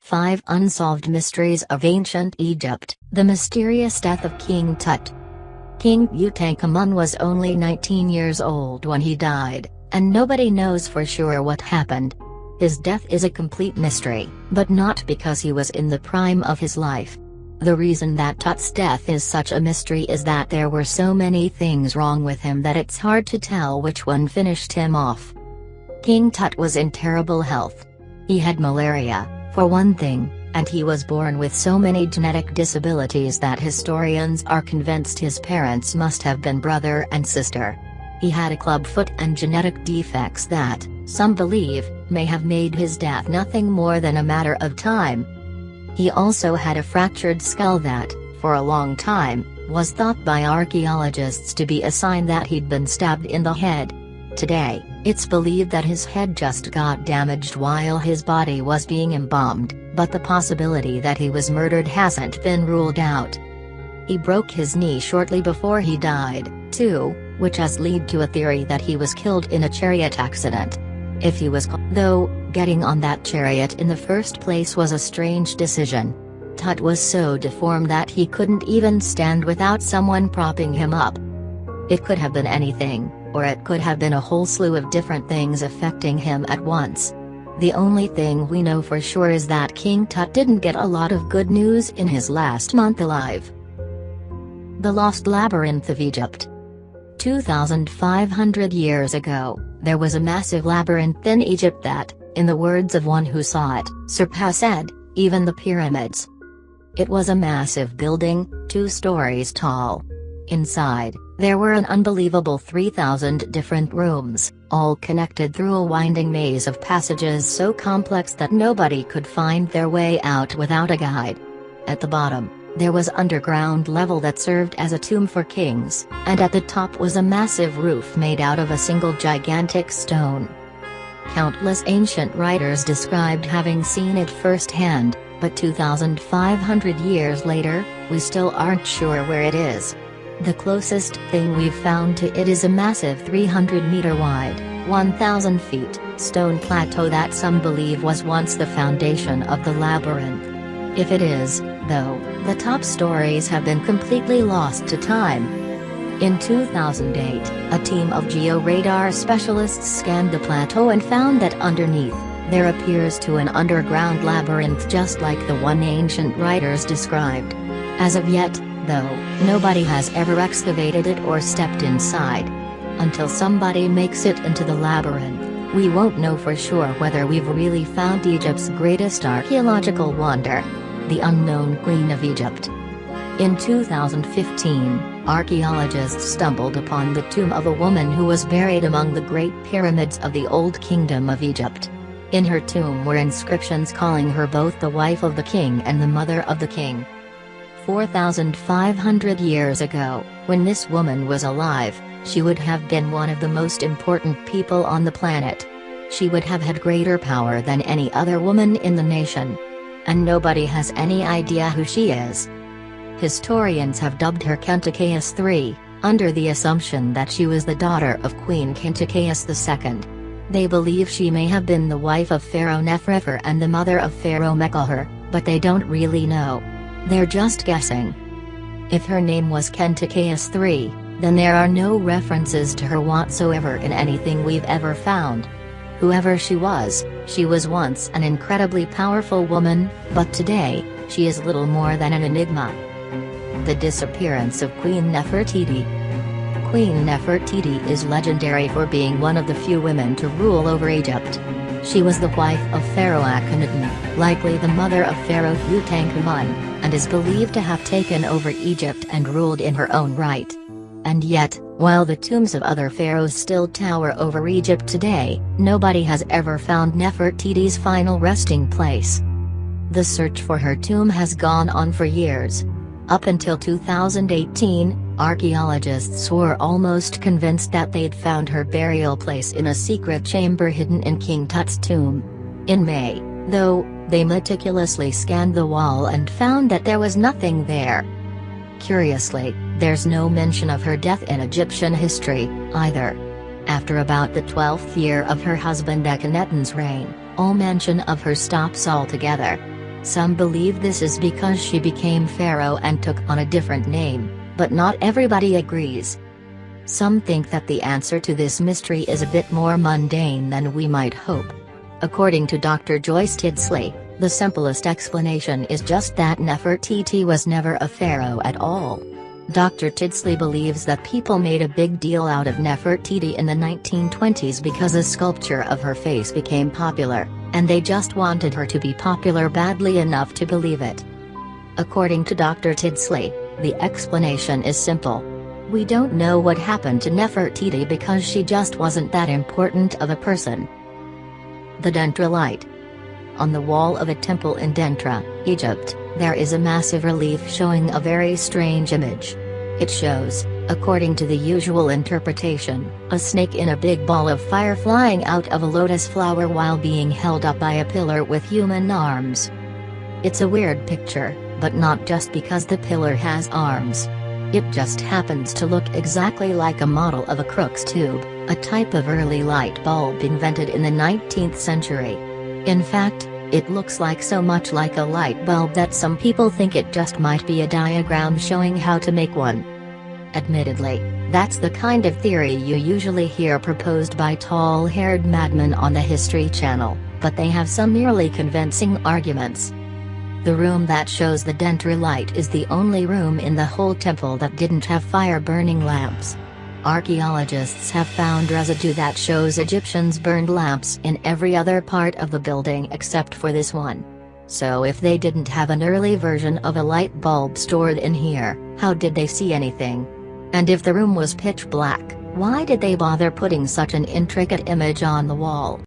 5 Unsolved Mysteries of Ancient Egypt, the mysterious death of King Tut. King Tutankhamun was only 19 years old when he died, and nobody knows for sure what happened. His death is a complete mystery, but not because he was in the prime of his life. The reason that Tut's death is such a mystery is that there were so many things wrong with him that it's hard to tell which one finished him off. King Tut was in terrible health. He had malaria, for one thing, and he was born with so many genetic disabilities that historians are convinced his parents must have been brother and sister. He had a club foot and genetic defects that, some believe, may have made his death nothing more than a matter of time. He also had a fractured skull that, for a long time, was thought by archaeologists to be a sign that he'd been stabbed in the head. Today, it's believed that his head just got damaged while his body was being embalmed, but the possibility that he was murdered hasn't been ruled out. He broke his knee shortly before he died, too, which has led to a theory that he was killed in a chariot accident. If he was though, getting on that chariot in the first place was a strange decision. Tut was so deformed that he couldn't even stand without someone propping him up. It could have been anything, or it could have been a whole slew of different things affecting him at once. The only thing we know for sure is that King Tut didn't get a lot of good news in his last month alive. The Lost Labyrinth of Egypt. 2,500 years ago, there was a massive labyrinth in Egypt that, in the words of one who saw it, surpassed even the pyramids. It was a massive building, 2 stories tall. Inside, there were an unbelievable 3,000 different rooms, all connected through a winding maze of passages so complex that nobody could find their way out without a guide. At the bottom, there was an underground level that served as a tomb for kings, and at the top was a massive roof made out of a single gigantic stone. Countless ancient writers described having seen it firsthand, but 2,500 years later, we still aren't sure where it is. The closest thing we've found to it is a massive 300-meter wide, 1,000 feet, stone plateau that some believe was once the foundation of the labyrinth. If it is, though, the top stories have been completely lost to time. In 2008, a team of georadar specialists scanned the plateau and found that underneath, there appears to an underground labyrinth just like the one ancient writers described. As of yet, though, nobody has ever excavated it or stepped inside. Until somebody makes it into the labyrinth, we won't know for sure whether we've really found Egypt's greatest archaeological wonder, the unknown Queen of Egypt. In 2015, archaeologists stumbled upon the tomb of a woman who was buried among the Great Pyramids of the Old Kingdom of Egypt. In her tomb were inscriptions calling her both the wife of the king and the mother of the king. 4,500 years ago, when this woman was alive, she would have been one of the most important people on the planet. She would have had greater power than any other woman in the nation. And nobody has any idea who she is. Historians have dubbed her Khentakaus III, under the assumption that she was the daughter of Queen Khentakaus II. They believe she may have been the wife of Pharaoh Nefertiti and the mother of Pharaoh Menkaure, but they don't really know. They're just guessing. If her name was Khentakaus III, then there are no references to her whatsoever in anything we've ever found. Whoever she was once an incredibly powerful woman, but today, she is little more than an enigma. The disappearance of Queen Nefertiti. Queen Nefertiti is legendary for being one of the few women to rule over Egypt. She was the wife of Pharaoh Akhenaten, likely the mother of Pharaoh Tutankhamun, and is believed to have taken over Egypt and ruled in her own right. And yet, while the tombs of other pharaohs still tower over Egypt today, nobody has ever found Nefertiti's final resting place. The search for her tomb has gone on for years. Up until 2018, archaeologists were almost convinced that they'd found her burial place in a secret chamber hidden in King Tut's tomb. In May, though, they meticulously scanned the wall and found that there was nothing there. Curiously, there's no mention of her death in Egyptian history, either. After about the 12th year of her husband Akhenaten's reign, all mention of her stops altogether. Some believe this is because she became pharaoh and took on a different name, but not everybody agrees. Some think that the answer to this mystery is a bit more mundane than we might hope. According to Dr. Joyce Tidsley, the simplest explanation is just that Nefertiti was never a pharaoh at all. Dr. Tidsley believes that people made a big deal out of Nefertiti in the 1920s because a sculpture of her face became popular, and they just wanted her to be popular badly enough to believe it. According to Dr. Tidsley, the explanation is simple. We don't know what happened to Nefertiti because she just wasn't that important of a person. The Dentra Light. On the wall of a temple in Dentra, Egypt, there is a massive relief showing a very strange image. It shows, according to the usual interpretation, a snake in a big ball of fire flying out of a lotus flower while being held up by a pillar with human arms. It's a weird picture, but not just because the pillar has arms. It just happens to look exactly like a model of a Crookes tube, a type of early light bulb invented in the 19th century. In fact, it looks so much like a light bulb that some people think it just might be a diagram showing how to make one. Admittedly, that's the kind of theory you usually hear proposed by tall-haired madmen on the History Channel, but they have some merely convincing arguments. The room that shows the Dentra light is the only room in the whole temple that didn't have fire-burning lamps. Archaeologists have found residue that shows Egyptians burned lamps in every other part of the building except for this one. So if they didn't have an early version of a light bulb stored in here, how did they see anything? And if the room was pitch black, why did they bother putting such an intricate image on the wall?